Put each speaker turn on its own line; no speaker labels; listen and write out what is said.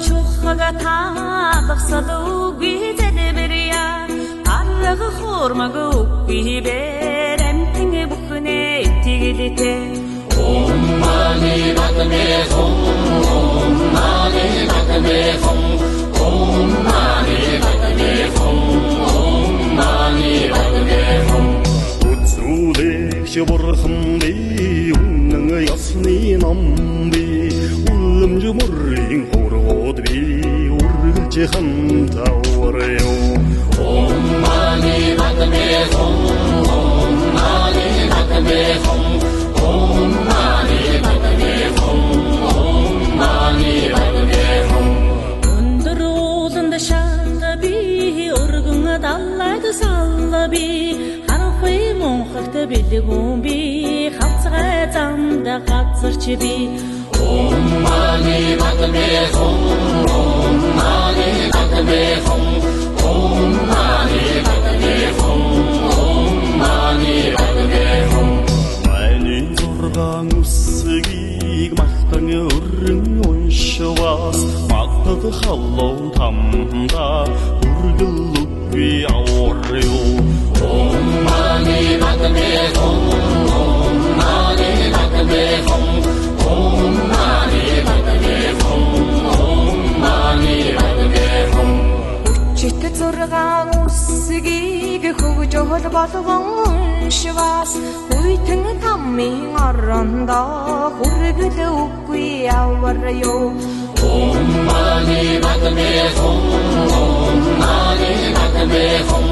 чухага таалгасалуги зэдбэрия арга хормагуги берэмтэнгэ бүхнэ итгэлэтэ Om mani padme hum Om mani padme hum Om mani padme hum Om mani padme hum
Utsulegsh burhambi Unang yasni nambi Ullamju murring horgodbi Urgulche khamtawaryo
Om mani padme hum Om mani padme hum Om mani padme hum Om mani padme hum
Өндөр ууланд шалби өргөн даллайд салби харахи монхогт бэлгүүн би хавцгай замда газарч би
Om mani padme hum Om mani padme hum Om mani padme hum Om mani padme hum
Майнын зургаан үсгийг махтан өрн уншвас Махтад халлон тамда үргэл үгүй аварё
Om mani padme hum Om mani padme hum Om mani padme hum Om mani padme hum
Чит зургаан үсгийг хөгжөөл болгон уншвас Хүйтэн таммын орондоо хүргэл үгүй аварё
Om mani padme hum Om mani padme hum